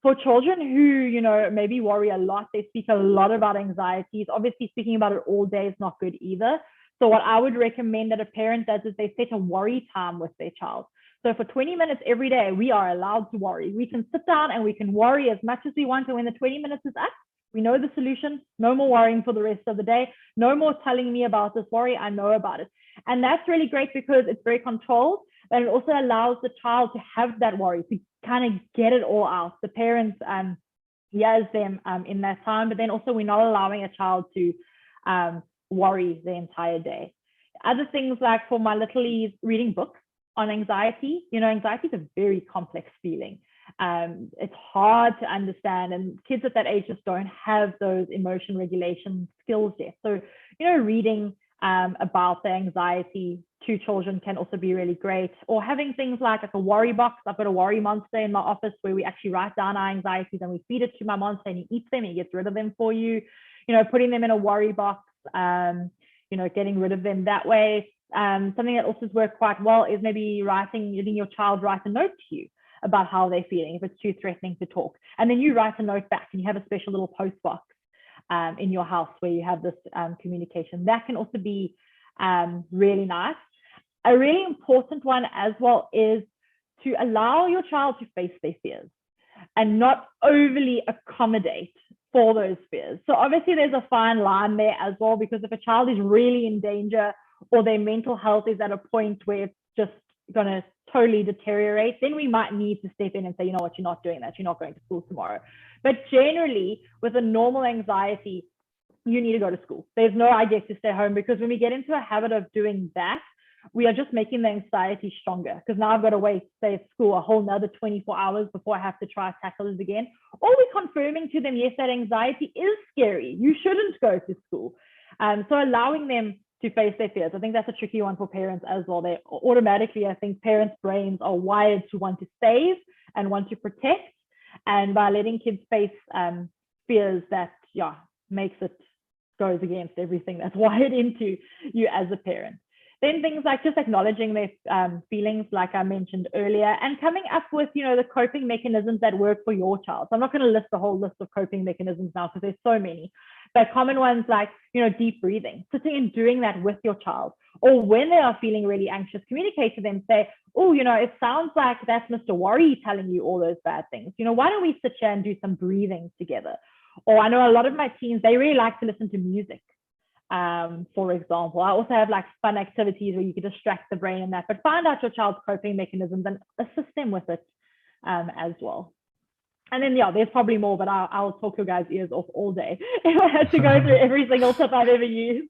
For children who, maybe worry a lot, they speak a lot about anxieties. Obviously, speaking about it all day is not good either. So what I would recommend that a parent does is they set a worry time with their child. So for 20 minutes every day, we are allowed to worry. We can sit down and we can worry as much as we want. And when the 20 minutes is up, we know the solution. No more worrying for the rest of the day. No more telling me about this worry. I know about it. And that's really great because it's very controlled, but it also allows the child to have that worry, to kind of get it all out. The parents hears them in that time, but then also we're not allowing a child to worry the entire day. Other things like for my littlies, reading books on anxiety. Anxiety is a very complex feeling. It's hard to understand, and kids at that age just don't have those emotion regulation skills yet. So, reading about the anxiety to children can also be really great. Or having things like a worry box. I've got a worry monster in my office where we actually write down our anxieties and we feed it to my monster and he eats them, he gets rid of them for you. Putting them in a worry box, getting rid of them that way. Something that also has worked quite well is maybe letting your child write a note to you about how they're feeling if it's too threatening to talk. And then you write a note back and you have a special little post box in your house where you have this communication. That can also be really nice. A really important one as well is to allow your child to face their fears and not overly accommodate for those fears. So obviously there's a fine line there as well, because if a child is really in danger or their mental health is at a point where it's just going to totally deteriorate, then we might need to step in and say, you know what, you're not doing that. You're not going to school tomorrow. But generally, with a normal anxiety, you need to go to school. There's no I get to stay home, because when we get into a habit of doing that, we are just making the anxiety stronger, because now I've got to wait, stay at school a whole nother 24 hours before I have to try to tackle it again. Or we're confirming to them, yes, that anxiety is scary. You shouldn't go to school. So allowing them to face their fears. I think that's a tricky one for parents as well. They automatically, I think parents' brains are wired to want to save and want to protect. And by letting kids face fears, that makes it, goes against everything that's wired into you as a parent. Then things like just acknowledging their feelings, like I mentioned earlier, and coming up with, the coping mechanisms that work for your child. So I'm not going to list the whole list of coping mechanisms now, because there's so many, but common ones like, deep breathing, sitting and doing that with your child. Or when they are feeling really anxious, communicate to them, say, oh, it sounds like that's Mr. Worry telling you all those bad things. Why don't we sit here and do some breathing together? Or I know a lot of my teens, they really like to listen to music. For example, I also have like fun activities where you can distract the brain and that, but find out your child's coping mechanisms and assist them with it as well. And then, there's probably more, but I'll talk your guys' ears off all day if I had to go through every single tip I've ever used.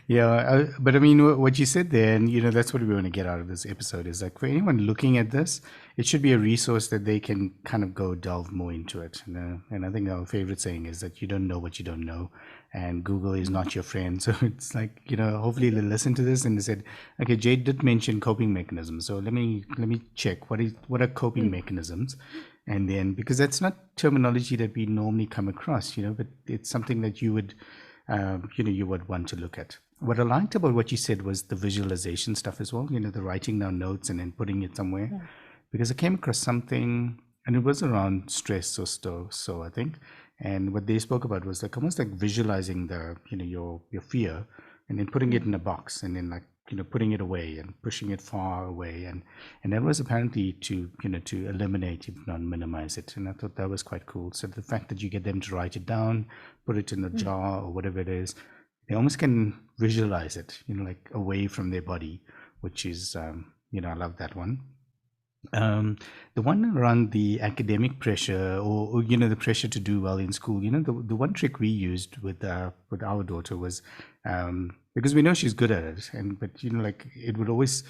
Yeah, but I mean, what you said there, and that's what we want to get out of this episode, is like for anyone looking at this, it should be a resource that they can kind of go delve more into it. And I think our favorite saying is that you don't know what you don't know, and Google is not your friend. So it's like, hopefully they listen to this and they said, okay, Jayde did mention coping mechanisms, so let me check what are coping mechanisms. And then, because that's not terminology that we normally come across, but it's something that you would you would want to look at. What I liked about what you said was the visualization stuff as well, the writing down notes and then putting it somewhere. Yeah. Because I came across something, and it was around stress or so I think. And what they spoke about was like almost like visualizing the, your fear, and then putting it in a box, and then like, putting it away and pushing it far away. And that was apparently to eliminate, if not minimize it. And I thought that was quite cool. So the fact that you get them to write it down, put it in a jar or whatever it is, they almost can visualize it, like away from their body, which is, I love that one. The one around the academic pressure or the pressure to do well in school, the one trick we used with our daughter was, because we know she's good at it, but like it would always,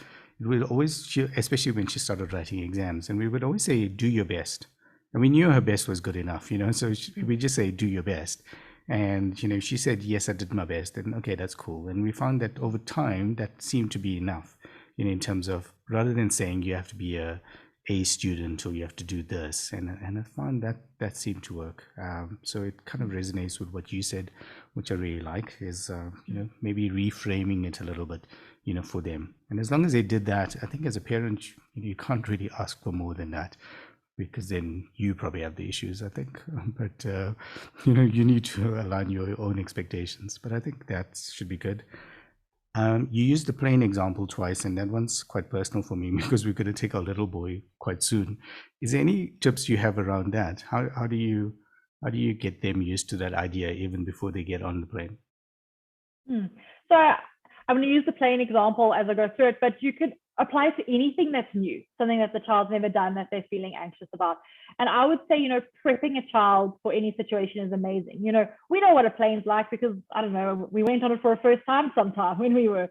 especially when she started writing exams, and we would always say, do your best. And we knew her best was good enough, so we just say, do your best. And she said, yes, I did my best, and okay, that's cool. And we found that over time that seemed to be enough, in terms of, rather than saying you have to be a student or you have to do this, and I found that seemed to work. So it kind of resonates with what you said, which I really like, is maybe reframing it a little bit, for them. And as long as they did that, I think as a parent, you can't really ask for more than that, because then you probably have the issues, I think. But you need to align your own expectations. But I think that should be good. You used the plane example twice, and that one's quite personal for me because we're going to take our little boy quite soon. Is there any tips you have around that? How do you get them used to that idea even before they get on the plane? So I'm going to use the plane example as I go through it, but you could apply to anything that's new, something that the child's never done that they're feeling anxious about. And I would say, prepping a child for any situation is amazing. We know what a plane's like because, I don't know, we went on it for a first time sometime when we were,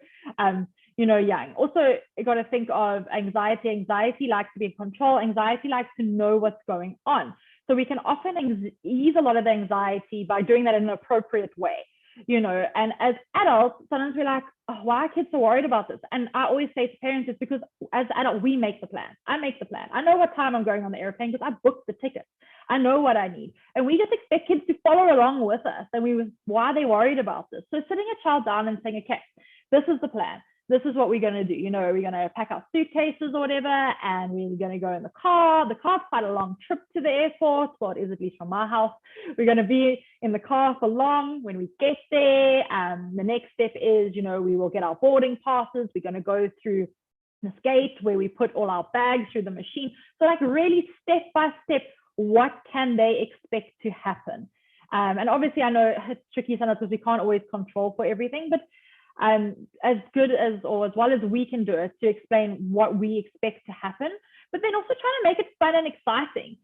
young. Also, you got to think of anxiety. Anxiety likes to be in control. Anxiety likes to know what's going on. So we can often ease a lot of the anxiety by doing that in an appropriate way. And as adults, sometimes we're like, oh, why are kids so worried about this? And I always say to parents, it's because as adults, we make the plan. I make the plan. I know what time I'm going on the airplane because I booked the ticket. I know what I need. And we just expect kids to follow along with us. And why are they worried about this? So sitting a child down and saying, okay, this is the plan. this is what we're going to do. We're going to pack our suitcases or whatever, and we're going to go in the car. The car's quite a long trip to the airport. Well, it is, at least from my house. We're going to be in the car for long. When we get there, the next step is, we will get our boarding passes. We're going to go through this gate where we put all our bags through the machine. So like really step by step, what can they expect to happen? And obviously I know it's tricky sometimes because we can't always control for everything, but as good as, or as well as we can do it, to explain what we expect to happen, but then also trying to make it fun and exciting,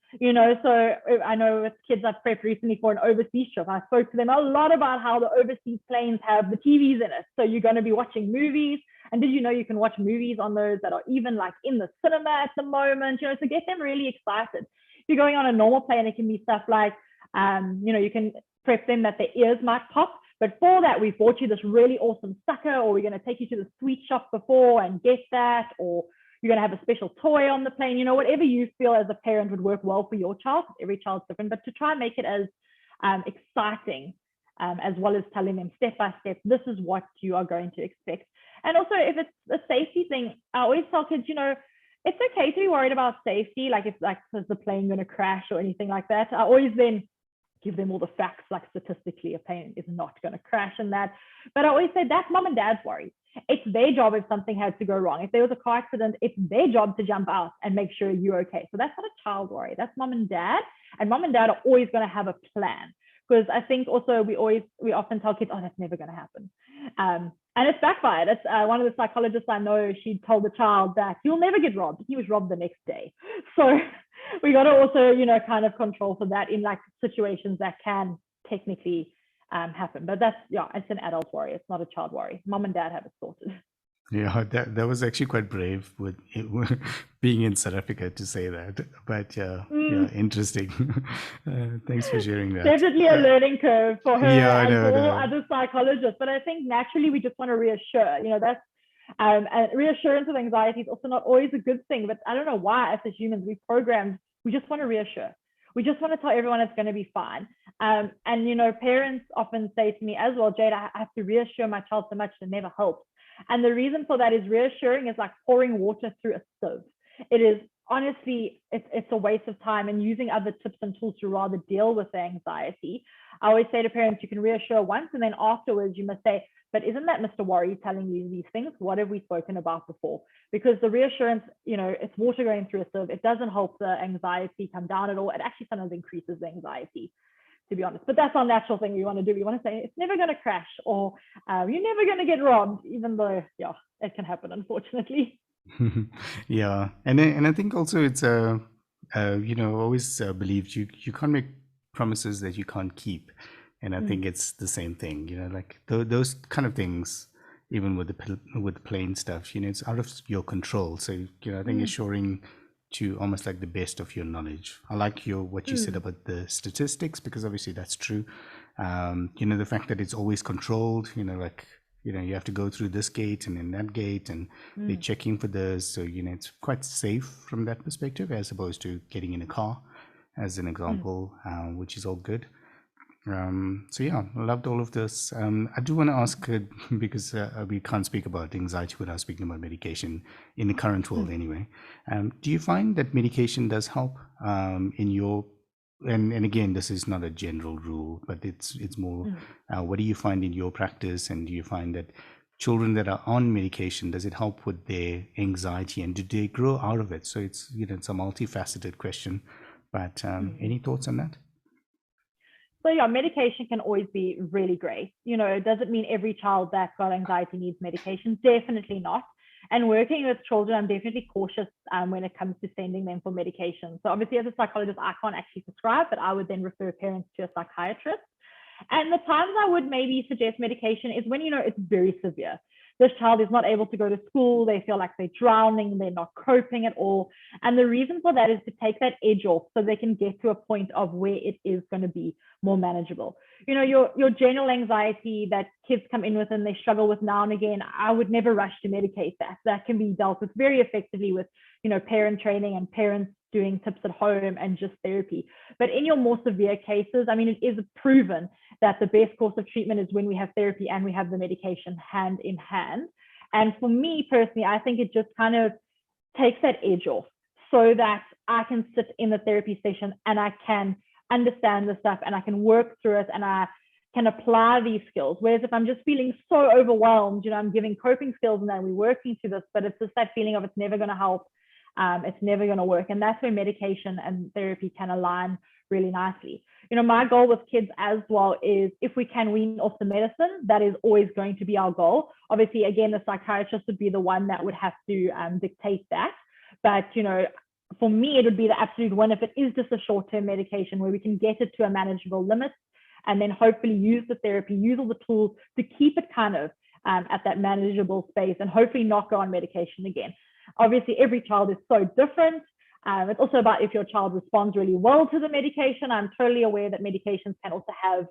So I know with kids I've prepped recently for an overseas trip, I spoke to them a lot about how the overseas planes have the TVs in it. So you're going to be watching movies. And did you know you can watch movies on those that are even like in the cinema at the moment, to get them really excited. If you're going on a normal plane, it can be stuff like, you can prep them that their ears might pop. But for that, we've bought you this really awesome sucker, or we're going to take you to the sweet shop before and get that, or you're going to have a special toy on the plane, whatever you feel as a parent would work well for your child. Every child's different, but to try and make it as exciting, as well as telling them step by step, this is what you are going to expect. And also, if it's a safety thing, I always tell kids, it's okay to be worried about safety, like if is the plane going to crash or anything like that. I always then give them all the facts, like statistically a plane is not going to crash and that. But I always say that's mom and dad's worry. It's their job if something had to go wrong. If there was a car accident, it's their job to jump out and make sure you're okay. So that's not a child worry. That's mom and dad. And mom and dad are always going to have a plan. Because I think also we often tell kids, oh, that's never going to happen. And it's backfired. It's one of the psychologists I know, she told the child that you'll never get robbed. He was robbed the next day. So we got to also, kind of control for that in like situations that can technically happen. But that's, it's an adult worry. It's not a child worry. Mom and dad have it sorted. Yeah, that was actually quite brave with being in South Africa to say that. But yeah, interesting. Thanks for sharing that. Definitely a learning curve for her and for all no. other psychologists. But I think naturally we just want to reassure. That's and reassurance with anxiety is also not always a good thing. But I don't know why, as humans, we just want to reassure. We just want to tell everyone it's going to be fine. And parents often say to me as well, Jayde, I have to reassure my child so much, it never helps. And the reason for that is reassuring is like pouring water through a sieve. It is honestly, it's a waste of time, and using other tips and tools to rather deal with the anxiety. I always say to parents, you can reassure once, and then afterwards you must say, but isn't that Mr. Worry telling you these things? What have we spoken about before? Because the reassurance, it's water going through a sieve. It doesn't help the anxiety come down at all. It actually sometimes increases the anxiety, to be honest. But that's our natural thing we want to do. We want to say it's never going to crash, or you're never going to get robbed, even though, it can happen, unfortunately. Yeah. And I think also it's, always believed you can't make promises that you can't keep. And I think it's the same thing, like those kind of things, even with the plain stuff, it's out of your control. So, I think assuring to almost like the best of your knowledge. I like what you said about the statistics, because obviously that's true. The fact that it's always controlled, you have to go through this gate and then that gate, and they're checking for this. So, it's quite safe from that perspective, as opposed to getting in a car, as an example, which is all good. So yeah, I loved all of this. I do want to ask, because we can't speak about anxiety without speaking about medication in the current world anyway. Do you find that medication does help in your, and again, this is not a general rule, but it's more, what do you find in your practice? And do you find that children that are on medication, does it help with their anxiety, and do they grow out of it? So it's, it's a multifaceted question, but any thoughts on that? So yeah, medication can always be really great. Does it mean every child that got anxiety needs medication? Definitely not. And working with children, I'm definitely cautious when it comes to sending them for medication. So obviously, as a psychologist, I can't actually prescribe, but I would then refer parents to a psychiatrist. And the times I would maybe suggest medication is when, it's very severe. This child is not able to go to school. They feel like they're drowning. They're not coping at all. And the reason for that is to take that edge off so they can get to a point of where it is going to be more manageable. Your general anxiety that kids come in with and they struggle with now and again, I would never rush to medicate that. That can be dealt with very effectively with, parent training and parents doing tips at home and just therapy. But in your more severe cases, it is proven that the best course of treatment is when we have therapy and we have the medication hand in hand. And for me personally, I think it just kind of takes that edge off so that I can sit in the therapy session and I can understand the stuff and I can work through it and I can apply these skills. Whereas if I'm just feeling so overwhelmed, I'm giving coping skills and then we're working to this, but it's just that feeling of it's never going to help. It's never going to work. And that's where medication and therapy can align really nicely. My goal with kids as well is if we can wean off the medicine, that is always going to be our goal. Obviously, again, the psychiatrist would be the one that would have to dictate that. But, for me, it would be the absolute one if it is just a short-term medication where we can get it to a manageable limit and then hopefully use the therapy, use all the tools to keep it kind of at that manageable space and hopefully not go on medication again. Obviously, every child is so different. It's also about if your child responds really well to the medication. I'm totally aware that medications can also have,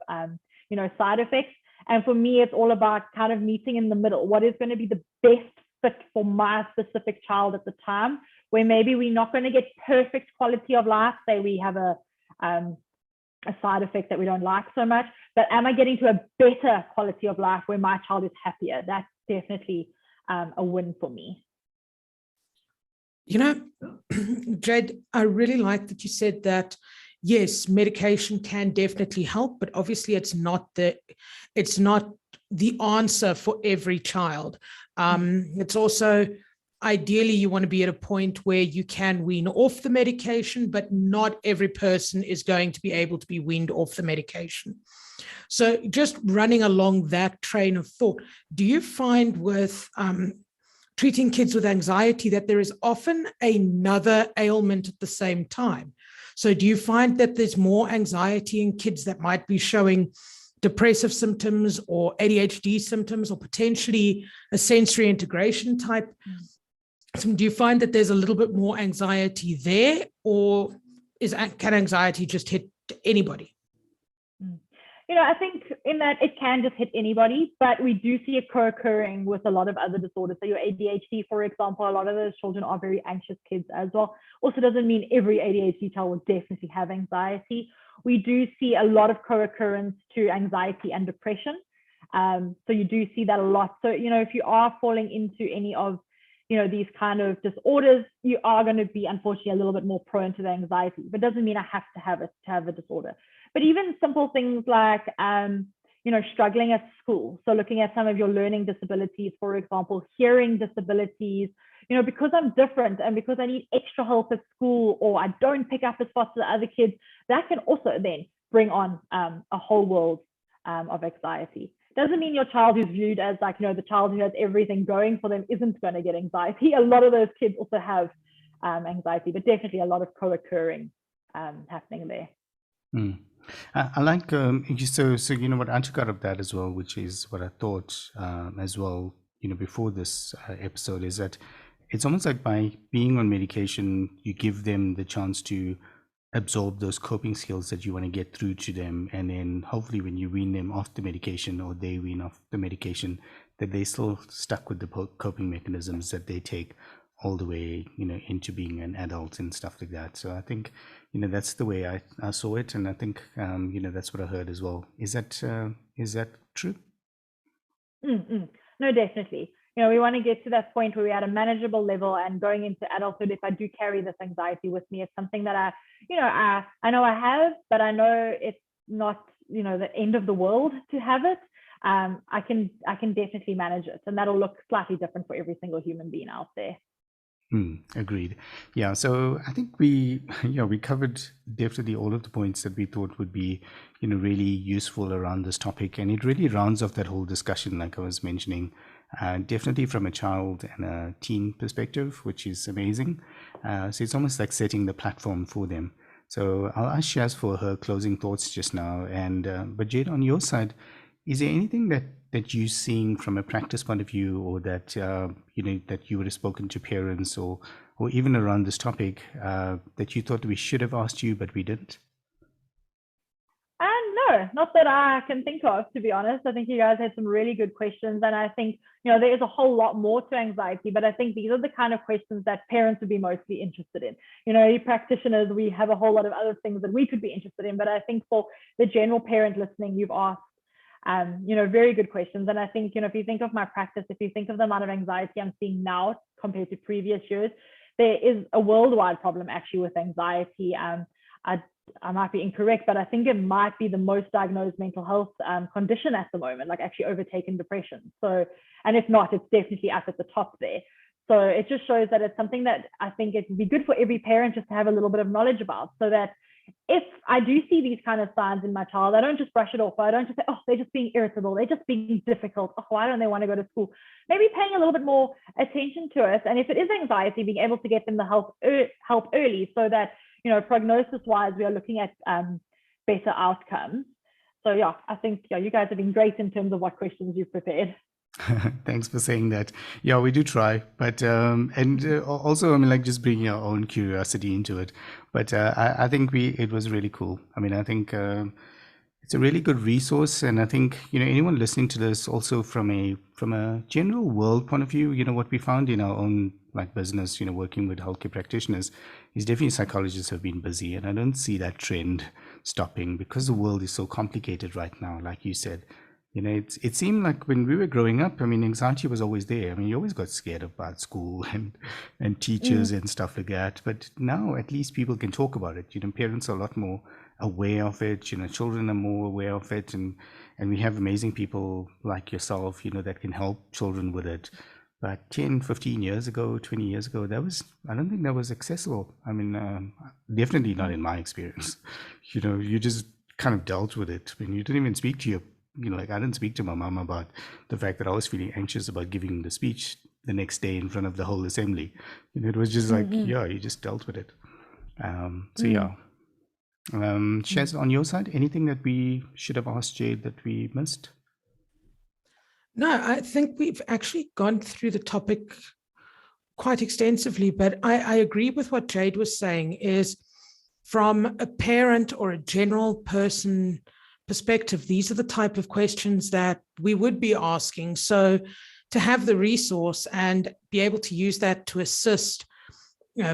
side effects. And for me, it's all about kind of meeting in the middle. What is going to be the best fit for my specific child at the time, where maybe we're not going to get perfect quality of life. Say we have a side effect that we don't like so much, but am I getting to a better quality of life where my child is happier? That's definitely a win for me. Jayde, I really like that you said that, yes, medication can definitely help, but obviously it's not the answer for every child. It's also, ideally, you want to be at a point where you can wean off the medication, but not every person is going to be able to be weaned off the medication. So just running along that train of thought, do you find with treating kids with anxiety that there is often another ailment at the same time? So do you find that there's more anxiety in kids that might be showing depressive symptoms or ADHD symptoms or potentially a sensory integration type? So do you find that there's a little bit more anxiety there, or can anxiety just hit anybody? I think in that it can just hit anybody, but we do see it co-occurring with a lot of other disorders. So your ADHD, for example, a lot of those children are very anxious kids as well. Also doesn't mean every ADHD child will definitely have anxiety. We do see a lot of co-occurrence to anxiety and depression. So you do see that a lot. So, if you are falling into any of, these kind of disorders, you are going to be, unfortunately, a little bit more prone to the anxiety, but doesn't mean I have to have it to have a disorder. But even simple things like, struggling at school. So looking at some of your learning disabilities, for example, hearing disabilities, because I'm different and because I need extra help at school or I don't pick up as fast as other kids, that can also then bring on a whole world of anxiety. Doesn't mean your child who's viewed as the child who has everything going for them isn't going to get anxiety. A lot of those kids also have anxiety, but definitely a lot of co-occurring happening there. I like so what I took out of that as well, which is what I thought as well, before this episode, is that it's almost like by being on medication, you give them the chance to absorb those coping skills that you want to get through to them, and then hopefully when you wean them off the medication or they wean off the medication, that they still stuck with the coping mechanisms that they take all the way into being an adult and stuff like that. So I think that's the way I saw it, and I think that's what I heard as well. Is that true? No, definitely. We want to get to that point where we're at a manageable level, and going into adulthood, if I do carry this anxiety with me, it's something that I know I have, but I know it's not the end of the world to have it. I can definitely manage it, and that'll look slightly different for every single human being out there. Agreed. Yeah. So I think we covered definitely all of the points that we thought would be, really useful around this topic. And it really rounds off that whole discussion, like I was mentioning, definitely from a child and a teen perspective, which is amazing. So it's almost like setting the platform for them. So I'll ask Shaz for her closing thoughts just now. And but Jayde, on your side, is there anything that you're seeing from a practice point of view, or that that you would have spoken to parents, or even around this topic, that you thought we should have asked you but we didn't? No, not that I can think of, to be honest. I think you guys had some really good questions, and I think there is a whole lot more to anxiety, but I think these are the kind of questions that parents would be mostly interested in. You practitioners, we have a whole lot of other things that we could be interested in, but I think for the general parent listening, you've asked Very good questions. And I think, if you think of my practice, if you think of the amount of anxiety I'm seeing now compared to previous years, there is a worldwide problem actually with anxiety. I might be incorrect, but I think it might be the most diagnosed mental health condition at the moment, like actually overtaken depression. So, and if not, it's definitely up at the top there. So it just shows that it's something that I think it would be good for every parent just to have a little bit of knowledge about, so that if I do see these kind of signs in my child, I don't just brush it off. I don't just say, oh, they're just being irritable. They're just being difficult. Oh, why don't they want to go to school? Maybe paying a little bit more attention to it. And if it is anxiety, being able to get them the help early, so that, prognosis-wise, we are looking at better outcomes. So yeah, I think you guys have been great in terms of what questions you've prepared. Thanks for saying that. Yeah, we do try, but also, just bringing our own curiosity into it. But I think it was really cool. I think it's a really good resource, and I think anyone listening to this also from a general world point of view, what we found in our own business, working with healthcare practitioners, is definitely psychologists have been busy, and I don't see that trend stopping because the world is so complicated right now, like you said. It seemed like when we were growing up, anxiety was always there. You always got scared about school and teachers and stuff like that. But now at least people can talk about it. Parents are a lot more aware of it. Children are more aware of it. And we have amazing people like yourself, that can help children with it. But 10, 15 years ago, 20 years ago, I don't think that was accessible. Definitely not in my experience. You just kind of dealt with it. You didn't even speak to your I didn't speak to my mom about the fact that I was feeling anxious about giving the speech the next day in front of the whole assembly. It was just you just dealt with it. Shez, on your side, anything that we should have asked Jayde that we missed? No, I think we've actually gone through the topic quite extensively, but I agree with what Jayde was saying, is from a parent or a general person perspective, these are the type of questions that we would be asking. So to have the resource and be able to use that to assist,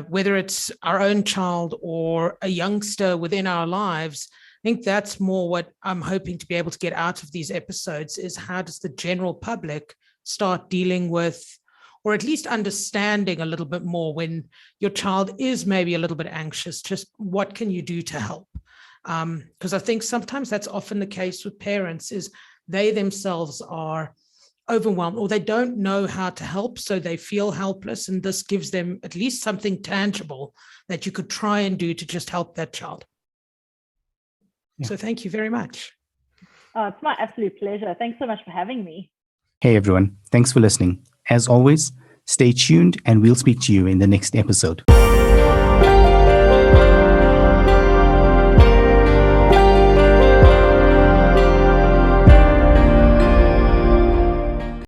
whether it's our own child or a youngster within our lives, I think that's more what I'm hoping to be able to get out of these episodes, is how does the general public start dealing with, or at least understanding a little bit more when your child is maybe a little bit anxious, just what can you do to help? Because I think sometimes that's often the case with parents, is they themselves are overwhelmed or they don't know how to help, so they feel helpless, and this gives them at least something tangible that you could try and do to just help that child. Yeah. So thank you very much. Oh, it's my absolute pleasure. Thanks so much for having me. Hey everyone, thanks for listening. As always, stay tuned and we'll speak to you in the next episode.